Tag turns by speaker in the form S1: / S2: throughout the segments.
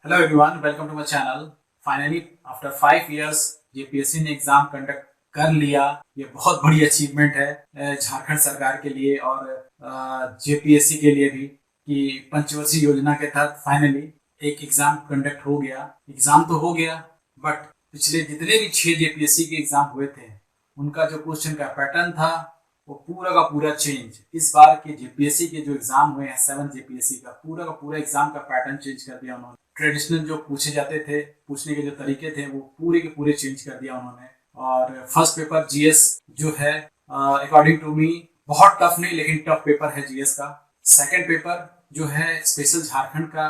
S1: Hello everyone, welcome to my channel. Finally, after 5 years, JPSC ने exam conduct कर लिया। ये बहुत बड़ी अचीवमेंट है झारखंड सरकार के लिए और जेपीएससी के लिए भी कि पंचवर्षीय योजना के तहत फाइनली एक एग्जाम कंडक्ट हो गया। एग्जाम तो हो गया, बट पिछले जितने भी 6 जेपीएससी के एग्जाम हुए थे उनका जो क्वेश्चन का पैटर्न था वो पूरा का पूरा चेंज। इस बार के जेपीएससी के जो एग्जाम हुए हैं 7 जेपीएससी का पूरा एग्जाम का पैटर्न चेंज कर दिया उन्होंने। ट्रेडिशनल जो पूछे जाते थे, पूछने के जो तरीके थे वो पूरे के पूरे चेंज कर दिया उन्होंने। और फर्स्ट पेपर जीएस जो है अकॉर्डिंग टू मी बहुत टफ नहीं लेकिन टफ पेपर है जीएस का। सेकंड पेपर जो है स्पेशल झारखंड का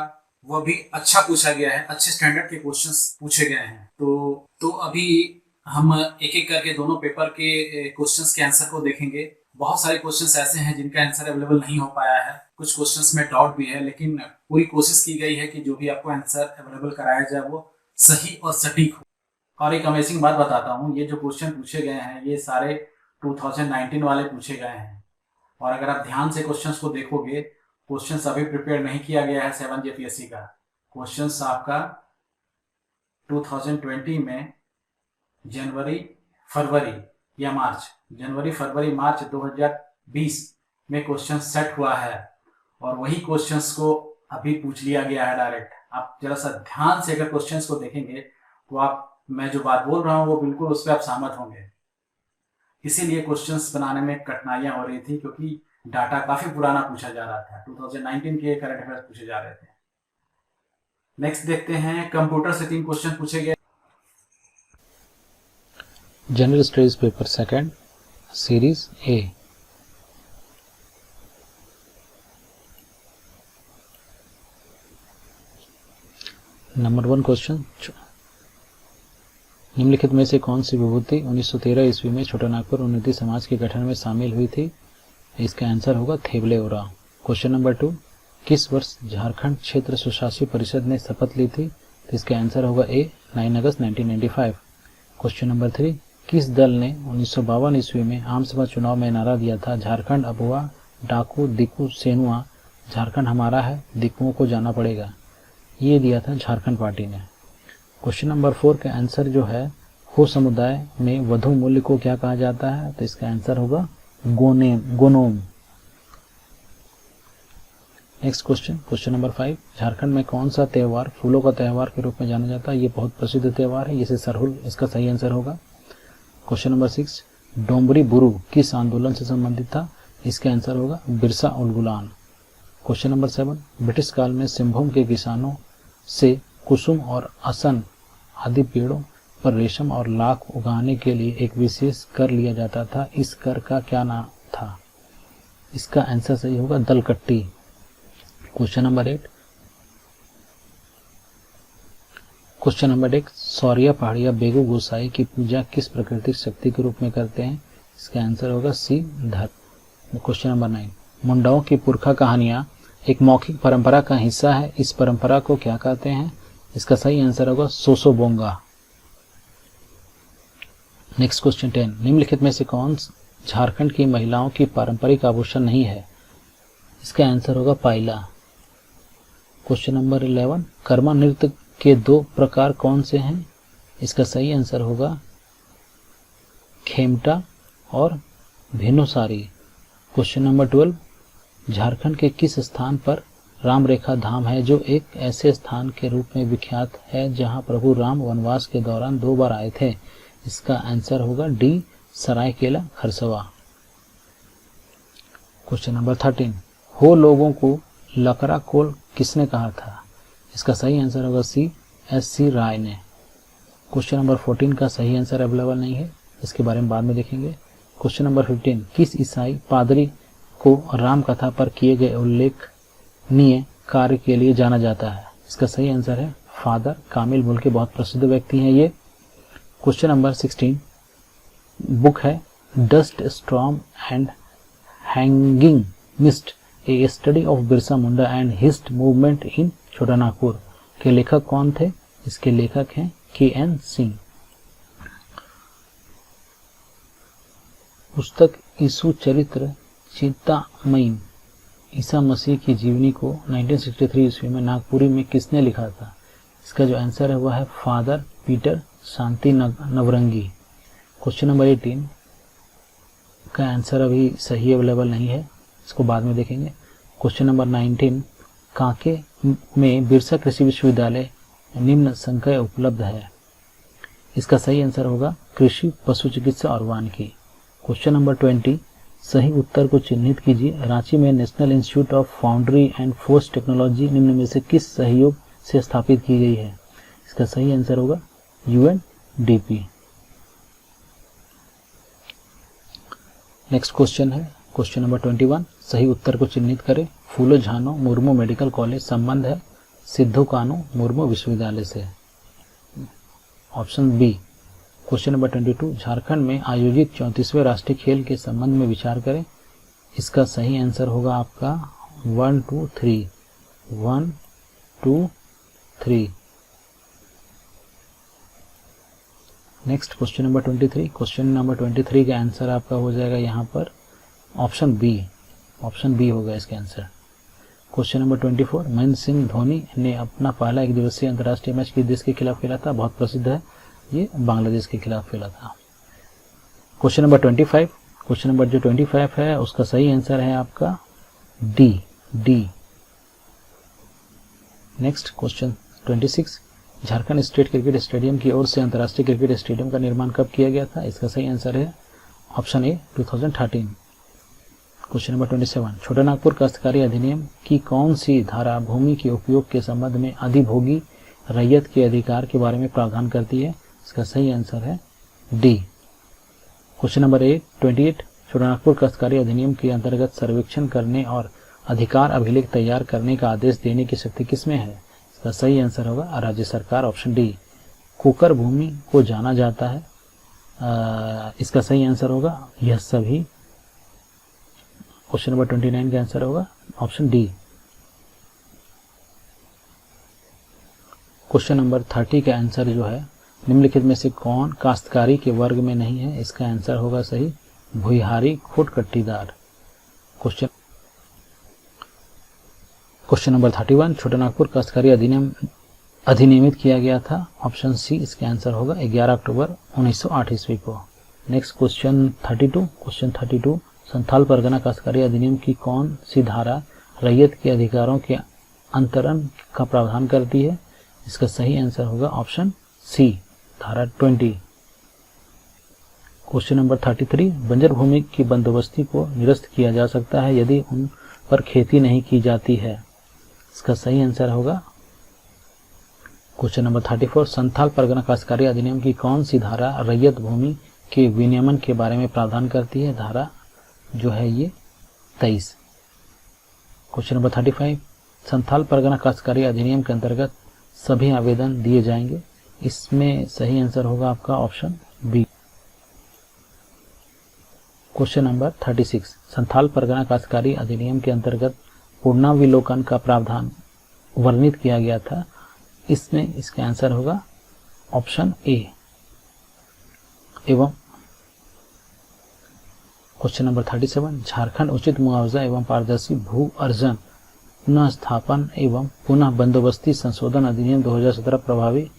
S1: वह भी अच्छा पूछा गया है, अच्छे स्टैंडर्ड के क्वेश्चंस पूछे गए हैं। तो अभी हम एक एक करके दोनों पेपर के क्वेश्चंस के आंसर को देखेंगे। बहुत सारे क्वेश्चंस ऐसे हैं जिनका आंसर अवेलेबल नहीं हो पाया है, कुछ क्वेश्चंस में डाउट भी है, लेकिन पूरी कोशिश की गई है कि जो भी आपको आंसर अवेलेबल कराया जाए वो सही और सटीक हो। और एक अमेजिंग बात बताता हूँ, ये जो क्वेश्चन पूछे गए हैं ये सारे 2019 वाले पूछे गए हैं। और अगर आप ध्यान से क्वेश्चंस को देखोगे, क्वेश्चंस अभी प्रिपेयर नहीं किया गया है 7 जेपीएससी का। क्वेश्चंस आपका 2020 में जनवरी फरवरी 2020 में क्वेश्चन सेट हुआ है और वही क्वेश्चंस को अभी पूछ लिया गया है डायरेक्ट। आप जरा सा ध्यान से अगर क्वेश्चंस को देखेंगे तो आप, मैं जो बात बोल रहा हूँ वो बिल्कुल उस पर आप सहमत होंगे। इसीलिए क्वेश्चंस बनाने में कठिनाइयां हो रही थी क्योंकि डाटा काफी पुराना पूछा जा रहा था। 2019 के करंट अफेयर्स पूछे जा रहे थे। नेक्स्ट देखते हैं, कंप्यूटर से 3 क्वेश्चन पूछे गए।
S2: General studies paper second series A. Number 1 question, निम्नलिखित में से कौन सी विभूति 1913 ईस्वी में छोटानागपुर उन्नति समाज के गठन में शामिल हुई थी? इसका आंसर होगा थेबले ओरांव। क्वेश्चन नंबर 2, किस वर्ष झारखंड क्षेत्र स्वशासी परिषद ने शपथ ली थी? तो इसका आंसर होगा ए 9 अगस्त 1995। क्वेश्चन नंबर 3, किस दल ने 1952 ईस्वी में आमसभा चुनाव में नारा दिया था, झारखंड अब हुआ डाकू दिकू सेनुआ, झारखंड हमारा है, दिकुओं को जाना पड़ेगा? ये दिया था झारखंड पार्टी ने। क्वेश्चन नंबर 4 का आंसर जो है, हो समुदाय में वधु मूल्य को क्या कहा जाता है? तो इसका आंसर होगा गोनोम। Next question, question number 5, Jharkhand में कौन सा त्योहार फूलों का त्योहार के रूप में जाना जाता है? ये बहुत प्रसिद्ध त्योहार है, इसे सरहुल इसका सही आंसर होगा। क्वेश्चन नंबर 6, डोमरी बुरु किस आंदोलन से संबंधित था? इसका आंसर होगा बिरसा उल गुलान। क्वेश्चन नंबर 7, ब्रिटिश काल में सिंहभूम के किसानों से कुसुम और असन आदि पेड़ों पर रेशम और लाख उगाने के लिए एक विशेष कर लिया जाता था, इस कर का क्या नाम था? इसका आंसर सही होगा दलकट्टी। क्वेश्चन नंबर 8, सौरिया पहाड़िया बेगू गोसाई की पूजा किस प्राकृतिक शक्ति के रूप में करते हैं? इसका आंसर होगा सी धर्म। क्वेश्चन नंबर 9, मुंडाओं की पुरखा कहानियां एक मौखिक परंपरा का हिस्सा है, इस परंपरा को क्या कहते हैं? इसका सही आंसर होगा सोसोबोंगा। नेक्स्ट क्वेश्चन 10, निम्नलिखित में से कौन झारखंड की महिलाओं की पारंपरिक आभूषण नहीं है? इसका आंसर होगा पाइला। क्वेश्चन नंबर 11, कर्मा नृत्य के 2 प्रकार कौन से हैं? इसका सही आंसर होगा खेमटा और भेनुसारी। क्वेश्चन नंबर 12, झारखंड के किस स्थान पर राम रेखा धाम है जो एक ऐसे स्थान के रूप में विख्यात है जहां प्रभु राम वनवास के दौरान 2 बार आए थे? इसका आंसर होगा डी सरायकेला खरसवा। क्वेश्चन नंबर 13, हो लोगों को लकड़ा कोल किसने कहा था? इसका सही आंसर होगा सी एस.सी. राय ने। क्वेश्चन नंबर 14 का सही आंसर अवेलेबल नहीं है, इसके बारे में बाद में देखेंगे। क्वेश्चन नंबर 15, किस ईसाई पादरी को राम कथा पर किए गए उल्लेखनीय कार्य के लिए जाना जाता है? इसका सही आंसर है फादर कामिल मुल के बहुत प्रसिद्ध व्यक्ति हैं ये। क्वेश्चन नंबर 16, बुक है dust storm and hanging mist A study of Birsa Munda and his movement in Chotanagpur के लेखक कौन थे? इसके लेखक हैं के.एन. सिंह। पुस्तक यीशु चरित्र चिंतामयी ईसा मसीह की जीवनी को 1963 ईस्वी में नागपुरी में किसने लिखा था? इसका जो आंसर है वह है फादर पीटर शांति नवरंगी। क्वेश्चन नंबर 18 का आंसर अभी सही अवेलेबल नहीं है, इसको बाद में देखेंगे। क्वेश्चन नंबर 19 कांके में बिरसा कृषि विश्वविद्यालय निम्न संकाय उपलब्ध है। इसका सही आंसर होगा कृषि, पशु चिकित्सा और वानिकी। क्वेश्चन नंबर 20 सही उत्तर को चिन्हित कीजिए। रांची में national institute of foundry and force technology निम्न में से किस सहयोग से स्थापित की गई है। इसका सही आंसर होगा UNDP। नेक्स्ट क्वेश्चन है क्वेश्चन नंबर 21 सही उत्तर को चिन्हित करें। फूलो झानो मुर्मू मेडिकल कॉलेज संबंध है सिद्धू कानू मुर्मू विश्वविद्यालय से। Option B. Question number 22 Jharkhand में आयोजित 34वें राष्ट्रीय खेल के संबंध में विचार करें। इसका सही आंसर होगा आपका 1 2 3 1 2 3। Next question number 23 question number 23 का आंसर आपका हो जाएगा यहाँ पर ऑप्शन बी। ऑप्शन बी होगा इसका answer. Question number 24 Mahendra Singh Dhoni ने अपना पहला एक दिवसीय अंतर्राष्ट्रीय मैच किस देश के खिलाफ खेला था। बहुत प्रसिद्ध है, ये बांग्लादेश के खिलाफ खेला था। क्वेश्चन नंबर 25 क्वेश्चन नंबर जो 25 है उसका सही आंसर है आपका D. Next question 26 Jharkhand state cricket stadium की ओर से अंतर्राष्ट्रीय क्रिकेट स्टेडियम का निर्माण कब किया गया था। इसका सही आंसर है ऑप्शन ए 2013। क्वेश्चन नंबर 27 छोटा नागपुर काश्तकारी अधिनियम की कौन सी धारा भूमि के उपयोग के संबंध में अधिभोगी रैयत के अधिकार के बारे में प्रावधान करती है। इसका सही आंसर है डी। क्वेश्चन नंबर 28 छोटा नागपुर काश्तकारी अधिनियम के अंतर्गत सर्वेक्षण करने और अधिकार अभिलेख तैयार करने का आदेश देने की शक्ति किसमें है। इसका सही आंसर होगा राज्य सरकार, ऑप्शन डी। कुकर भूमि को जाना जाता है, इसका सही आंसर होगा यह सभी। क्वेश्चन नंबर 29 का आंसर होगा ऑप्शन डी। क्वेश्चन नंबर 30 का आंसर जो है निम्नलिखित में से कौन काश्तकारी के वर्ग में नहीं है। इसका आंसर होगा सही भुइहारी खुट कट्टीदार। क्वेश्चन नंबर 31 छोटा नागपुर काश्तकारी अधिनियम अधिनियमित किया गया था। ऑप्शन सी इसका आंसर होगा 11 अक्टूबर 1908 ईस्वी को। नेक्स्ट क्वेश्चन 32 संथाल परगना काश्तकारी अधिनियम की कौन सी धारा रैयत के अधिकारों के अंतरण का प्रावधान करती है। इसका सही आंसर होगा ऑप्शन सी धारा 20। क्वेश्चन नंबर 33 बंजर भूमि की बंदोबस्ती को निरस्त किया जा सकता है यदि उन पर खेती नहीं की जाती है। इसका सही आंसर होगा क्वेश्चन नंबर 34 संथाल परगना काश्तकारी अधिनियम की कौन सी धारा रैयत भूमि के विनियमन के बारे में प्रावधान करती है। धारा जो है ये 23। क्वेश्चन नंबर 35 संथाल परगना काश्तकारी अधिनियम के अंतर्गत सभी आवेदन दिए जाएंगे। इसमें सही आंसर होगा आपका option B. Question number 36 Santhal Pargana काश्तकारी अधिनियम के अंतर्गत पुनर्विलोकन का प्रावधान वर्णित किया गया था। इसमें इसका आंसर होगा ऑप्शन ए। एवं क्वेश्चन नंबर 37 झारखंड उचित मुआवजा एवं पारदर्शी भू अर्जन पुनः स्थापन एवं पुनः बंदोबस्ती संशोधन अधिनियम 2017 प्रभावी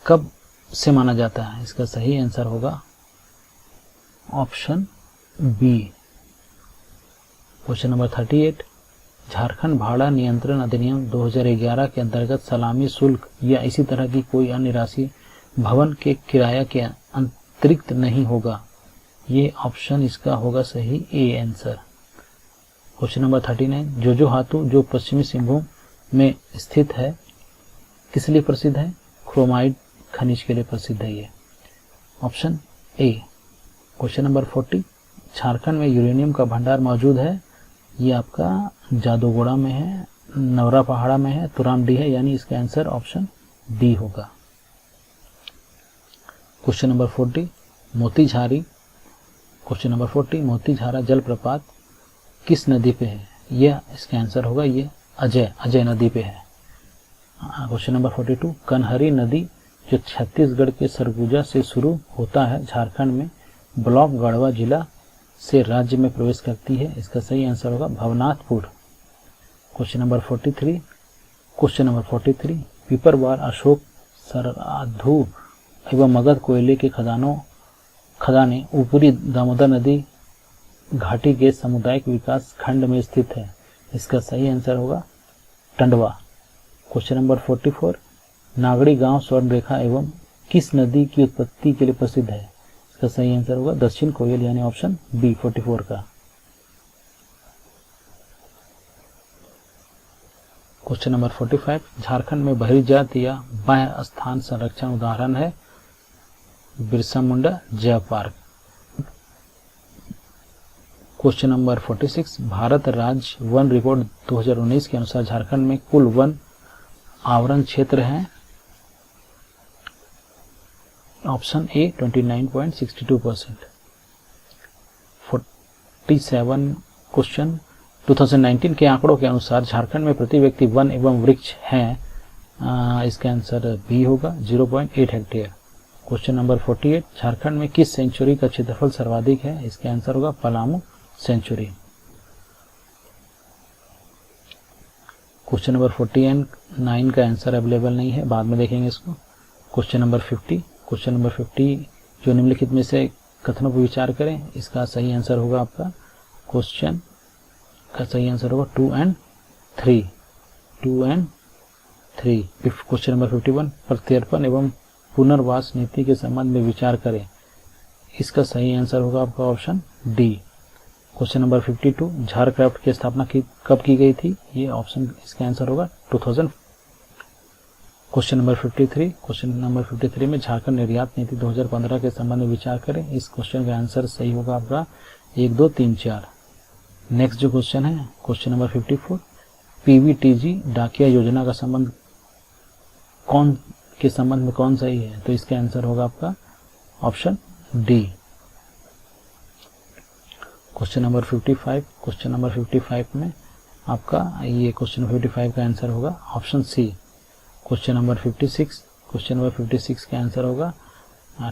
S2: कब से माना जाता है। इसका सही आंसर होगा option B. Question number 38 Jharkhand भाड़ा नियंत्रण अधिनियम 2011 के अंतर्गत सलामी शुल्क या इसी तरह की कोई अन्य राशि भवन के किराया के अतिरिक्त नहीं होगा। ये ऑप्शन इसका होगा सही ए आंसर। क्वेश्चन नंबर 39 जोजो हातू जो पश्चिमी सिंहभूम में स्थित है किस लिए प्रसिद्ध है। क्रोमाइड खनिज के लिए प्रसिद्ध है ये, option A. Question number 40 Jharkhand में यूरेनियम का भंडार मौजूद है। ये आपका जादूगोड़ा में है, नवरा पहाड़ा में है, तुरामडी है, यानी इसका आंसर ऑप्शन डी होगा। Question number 40 मोतीझारी। क्वेश्चन नंबर 40 मोतीझारा जलप्रपात किस नदी पे है। यह इसका आंसर होगा ये अजय नदी पे है। क्वेश्चन नंबर 42 कन्हरी नदी जो छत्तीसगढ़ के सरगुजा से शुरू होता है झारखंड में ब्लॉक गढ़वा जिला से राज्य में प्रवेश करती है। इसका सही आंसर होगा भवनाथपुर। क्वेश्चन नंबर 43 पिपरवार, अशोक, सराधू एवं मगध कोयले के खदाने ऊपरी दामोदर नदी घाटी के सामुदायिक विकास खंड में स्थित है। इसका सही आंसर होगा टंडवा। क्वेश्चन नंबर 44, नागड़ी गांव स्वर्ण रेखा एवं किस नदी की उत्पत्ति के लिए प्रसिद्ध है? इसका सही आंसर होगा दक्षिण कोयल, यानी ऑप्शन बी 44 का। क्वेश्चन नंबर 45, झारखंड में बहिर्जात या बाह्य स्थान संरक्षण उदाहरण है बिरसा मुंडा जैव पार्क। क्वेश्चन नंबर 46, भारत राज्य वन रिपोर्ट 2019 के अनुसार झारखंड में कुल वन आवरण क्षेत्र है। Option A 29.62%। 47 क्वेश्चन, 2019 के आंकड़ों के अनुसार झारखंड में प्रति व्यक्ति वन एवं वृक्ष हैं। इसका आंसर बी होगा 0.8 हेक्टेयर। क्वेश्चन नंबर 48, झारखंड में किस सेंचुरी का क्षेत्रफल सर्वाधिक है? इसका आंसर होगा पलामू सेंचुरी। क्वेश्चन नंबर 49 का आंसर अवेलेबल नहीं है, बाद में देखेंगे इसको। क्वेश्चन नंबर 50, क्वेश्चन नंबर 50 जो निम्नलिखित में से कथनों पर विचार करें, इसका सही आंसर होगा आपका क्वेश्चन का सही आंसर होगा 2 और 3। क्वेश्चन नंबर 51, प्रत्यर्पण एवं पुनर्वास नीति के संबंध में विचार करें। इसका सही आंसर होगा आपका option D. Question number 52, Jharcraft की स्थापना कब की गई थी? ये ऑप्शन, इसका आंसर होगा 2000। क्वेश्चन नंबर 53 में झारखंड निर्यात नीति 2015 के संबंध में विचार करें। इस क्वेश्चन का आंसर सही होगा आपका 1, 2, 3, 4। नेक्स्ट जो क्वेश्चन है क्वेश्चन नंबर 54, पीवीटीजी डाकिया योजना का संबंध कौन सही है? तो इसका आंसर होगा आपका ऑप्शन डी। क्वेश्चन नंबर 55 में आपका ये क्वेश्चन 55 का आंसर होगा ऑप्शन सी। क्वेश्चन नंबर 56 का आंसर होगा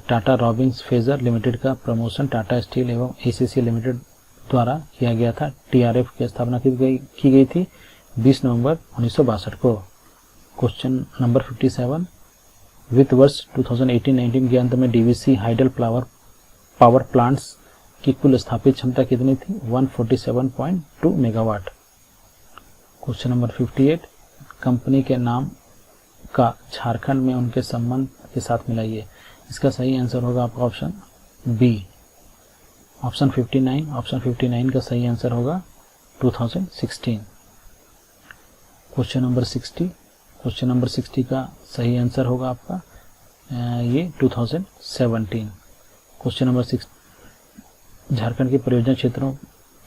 S2: टाटा रॉबिन्स फेजर लिमिटेड का प्रमोशन टाटा स्टील एवं एसीसी लिमिटेड द्वारा किया गया था। टीआरएफ की स्थापना की गई थी 20 नवंबर 1962 को। क्वेश्चन नंबर 57, वित्त वर्ष 2018-19 के अंत में डीवीसी हाइडल पावर प्लांट्स की कुल स्थापित क्षमता कितनी थी? 147.2 मेगावाट। क्वेश्चन नंबर 58, कंपनी के नाम का झारखंड में उनके संबंध के साथ मिलाइए। इसका सही आंसर होगा आपका ऑप्शन बी। ऑप्शन 59 का सही आंसर होगा 2016। क्वेश्चन नंबर 60 का सही आंसर होगा आपका ये 2017। क्वेश्चन नंबर 6, झारखंड के परियोजना क्षेत्रों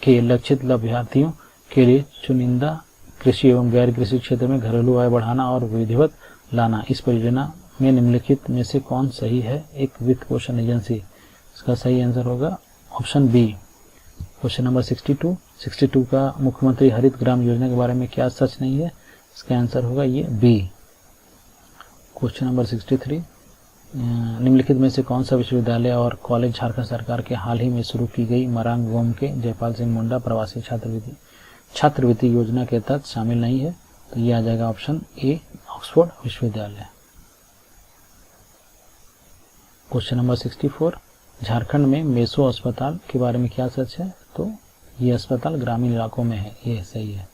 S2: के लक्षित लाभार्थियों के लिए चुनिंदा कृषि एवं गैर कृषि क्षेत्र में घरेलू आय बढ़ाना और विधिवत लाना। इस परियोजना में निम्नलिखित में से कौन सही है? एक वित्त पोषण एजेंसी। इसका सही आंसर होगा ऑप्शन बी। क्वेश्चन नंबर 62 का मुख्यमंत्री हरित ग्राम योजना के बारे में क्या सच नहीं है? इसका आंसर होगा ये बी। क्वेश्चन नंबर 63, निम्नलिखित में से कौन सा विश्वविद्यालय और कॉलेज झारखंड सरकार के हाल ही में शुरू की गई मरांग गोम के जयपाल सिंह मुंडा प्रवासी छात्रवृत्ति योजना के तहत शामिल नहीं है? तो ये आ जाएगा ऑप्शन ए, ऑक्सफोर्ड विश्वविद्यालय। क्वेश्चन नंबर 64, झारखंड में मेसो अस्पताल के बारे में क्या सच है? तो ये अस्पताल ग्रामीण इलाकों में है, ये सही है।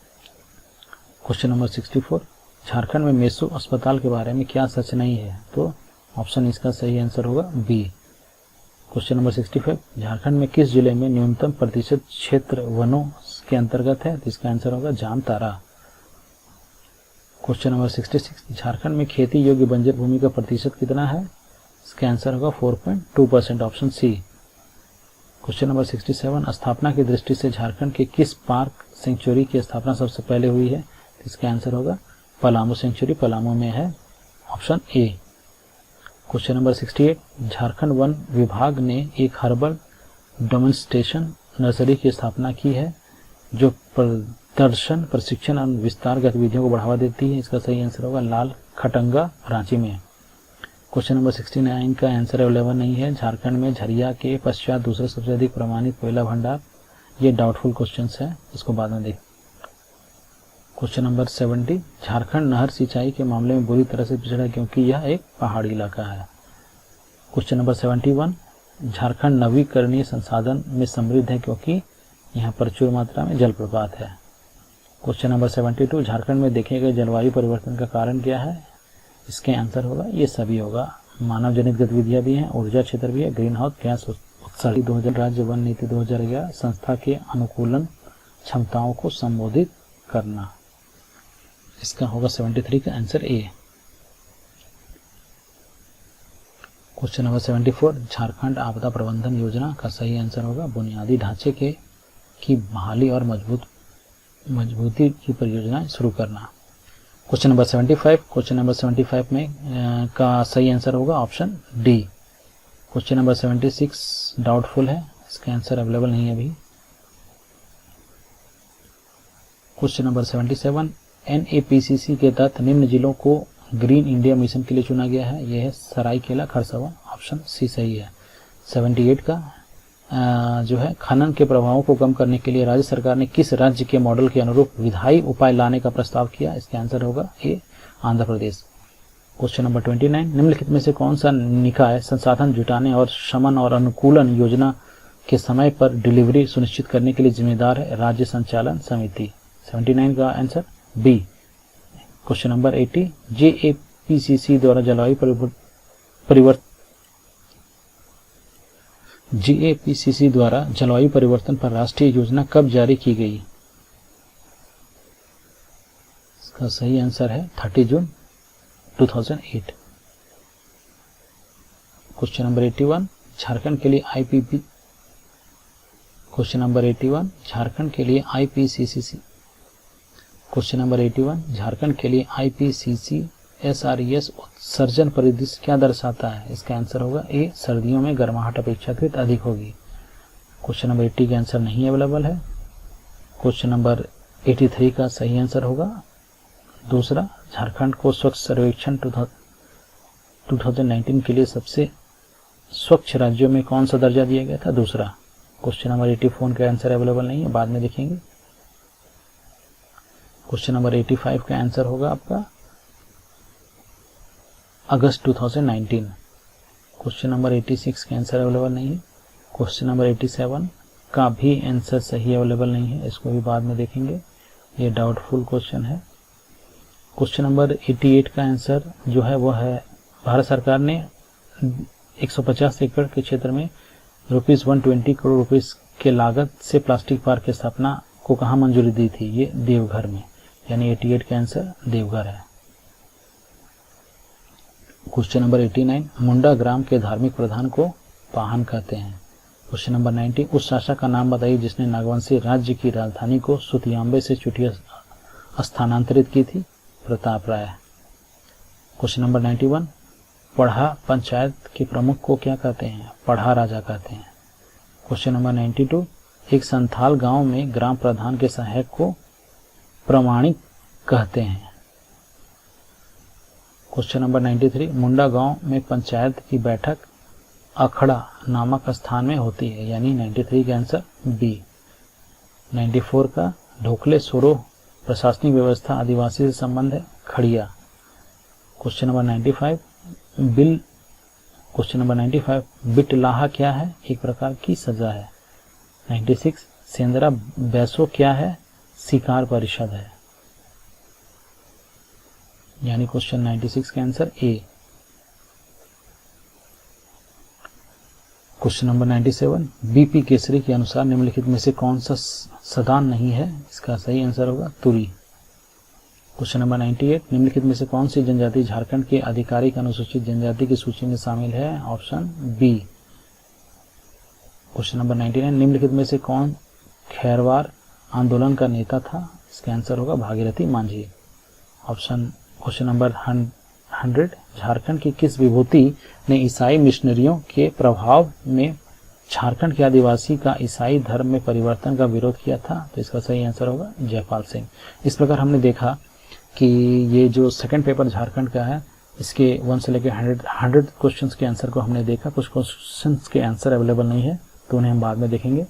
S2: क्वेश्चन नंबर 64, झारखंड में मेसो अस्पताल के बारे में क्या सच नहीं है? तो ऑप्शन इसका सही आंसर होगा बी। क्वेश्चन नंबर 65, झारखंड में किस जिले में न्यूनतम प्रतिशत क्षेत्र वनों के अंतर्गत है? तो इसका आंसर होगा जामतारा। क्वेश्चन नंबर 66, झारखंड में खेती योग्य बंजर भूमि का प्रतिशत कितना है? इसका आंसर होगा 4.2%, ऑप्शन सी। क्वेश्चन नंबर 67, स्थापना की दृष्टि से झारखंड के किस पार्क सेंचुरी की स्थापना सबसे पहले हुई है? इसका आंसर होगा पलामू सेंचुरी, पलामू में है, option A. Question number 68, Jharkhand one विभाग ने एक हर्बल डेमोन्स्ट्रेशन नर्सरी की स्थापना की है जो प्रदर्शन, प्रशिक्षण और विस्तार गतिविधियों को बढ़ावा देती है। इसका सही आंसर होगा लाल खटंगा, रांची में। क्वेश्चन नंबर 69 का आंसर अवेलेबल नहीं है। झारखंड में झरिया के पश्चात दूसरा सबसे अधिक प्रमाणित कोयला भंडार, ये डाउटफुल क्वेश्चन है, इसको बाद में देख। क्वेश्चन नंबर 70, झारखंड नहर सिंचाई के मामले में बुरी तरह से पिछड़ा है क्योंकि यह एक पहाड़ी इलाका है। क्वेश्चन नंबर 71, झारखंड नवीकरणीय संसाधन में समृद्ध है क्योंकि यहाँ प्रचुर मात्रा में जलप्रपात है। क्वेश्चन नंबर 72, झारखंड में देखे गए जलवायु परिवर्तन का कारण क्या है? इसके आंसर होगा ये सभी होगा। मानव जनित गतिविधियां भी हैं, ऊर्जा क्षेत्र भी है, ग्रीन हाउस गैस उत्सर्जन। 2000 राज्य वन नीति 2011 संस्था के अनुकूलन क्षमताओं को संबोधित करना। इसका होगा 73 का answer A. Question number 74, Jharkhand आपदा प्रबंधन योजना का सही आंसर होगा बुनियादी ढांचे की बहाली और मजबूती की परियोजनाएं शुरू करना। क्वेश्चन नंबर 75, क्वेश्चन नंबर 75 में का सही आंसर होगा option D. Question number 76 doubtful है, इसका आंसर अवेलेबल नहीं है अभी। क्वेश्चन नंबर 77, NAPCC के तहत निम्न जिलों को ग्रीन इंडिया मिशन के लिए चुना गया है। यह है सरायकेला खरसावां, ऑप्शन सी सही है। 78 का जो है खनन के प्रभावों को कम करने के लिए राज्य सरकार ने किस राज्य के मॉडल के अनुरूप विधायी उपाय लाने का प्रस्ताव किया? इसका आंसर होगा ए आंध्र प्रदेश। क्वेश्चन नंबर 29, निम्नलिखित में से कौन सा निकाय संसाधन जुटाने और शमन और अनुकूलन योजना के समय पर डिलीवरी सुनिश्चित करने के लिए जिम्मेदार है? राज्य संचालन समिति। 79 का answer B. Question number 80, JAPCC द्वारा जलवायु परिवर्तन पर राष्ट्रीय योजना कब जारी की गई? इसका सही आंसर है 30 जून 2008। क्वेश्चन नंबर 81, झारखंड के लिए IPCC क्वेश्चन नंबर 81, झारखंड के लिए IPCC SRES उत्सर्जन परिदृश्य क्या दर्शाता है? इसका आंसर होगा ए सर्दियों में गर्माहट अपेक्षाकृत अधिक होगी। क्वेश्चन नंबर 80 का आंसर नहीं अवेलेबल है। क्वेश्चन नंबर 83 का सही आंसर होगा दूसरा। झारखंड को स्वच्छ सर्वेक्षण 2019 के लिए सबसे स्वच्छ राज्यों में कौन सा दर्जा दिया गया था? दूसरा। क्वेश्चन नंबर 84 का आंसर अवेलेबल नहीं है, बाद में देखेंगे। क्वेश्चन नंबर 85 का आंसर होगा आपका अगस्त 2019। क्वेश्चन नंबर 86 का आंसर अवेलेबल नहीं है। क्वेश्चन नंबर 87 का भी आंसर सही अवेलेबल नहीं है, इसको भी बाद में देखेंगे, ये डाउटफुल क्वेश्चन है। क्वेश्चन नंबर 88 का आंसर जो है वह है भारत सरकार ने 150 एकड़ के क्षेत्र में ₹120 करोड़ रुपीस के लागत से प्लास्टिक पार्क की स्थापना को कहाँ मंजूरी दी थी? ये देवघर में, यानी 88 का आंसर देवघर है। क्वेश्चन नंबर 89, मुंडा ग्राम के धार्मिक प्रधान को पाहन कहते हैं। क्वेश्चन नंबर 90, उस शासक का नाम बताइए जिसने नागवंशी राज्य की राजधानी को सुतियांबे से चुटिया स्थानांतरित की थी? प्रताप राय। क्वेश्चन नंबर 91, पढ़ा पंचायत के प्रमुख को क्या कहते हैं? पढ़ा राजा कहते हैं। क्वेश्चन नंबर 92, एक संथाल गांव में ग्राम प्रधान के सहायक को प्रमाणिक कहते हैं। क्वेश्चन नंबर 93, मुंडा गांव में पंचायत की बैठक अखड़ा नामक स्थान में होती है, यानी 93 का आंसर बी। 94 का ढोकले सोरो प्रशासनिक व्यवस्था आदिवासी से संबंध है, खड़िया। क्वेश्चन नंबर 95, बिटलाहा क्या है? एक प्रकार की सजा है। 96, सेंद्रा बैसो क्या है? शिकार परिषद है, यानी क्वेश्चन 96 का answer A. Question number 97, BP Kesari के अनुसार निम्नलिखित में से कौन सा सदान नहीं है? इसका सही आंसर होगा तुरी। क्वेश्चन नंबर 98, निम्नलिखित में से कौन सी जनजाति झारखंड के आधिकारिक अनुसूचित जनजाति की सूची में शामिल है? Option B. क्वेश्चन नंबर 99, निम्नलिखित में से कौन खैरवार आंदोलन का नेता था? इसका आंसर होगा भागीरथी मांझी। क्वेश्चन नंबर 100, झारखंड की किस विभूति ने ईसाई मिशनरियों के प्रभाव में झारखंड के आदिवासी का ईसाई धर्म में परिवर्तन का विरोध किया था? तो इसका सही आंसर होगा जयपाल सिंह। इस प्रकार हमने देखा कि ये जो सेकंड पेपर झारखंड का है, इसके 1 से लेकर 100 क्वेश्चंस के आंसर को हमने देखा। कुछ क्वेश्चंस के आंसर अवेलेबल नहीं है, तो उन्हें हम बाद में देखेंगे।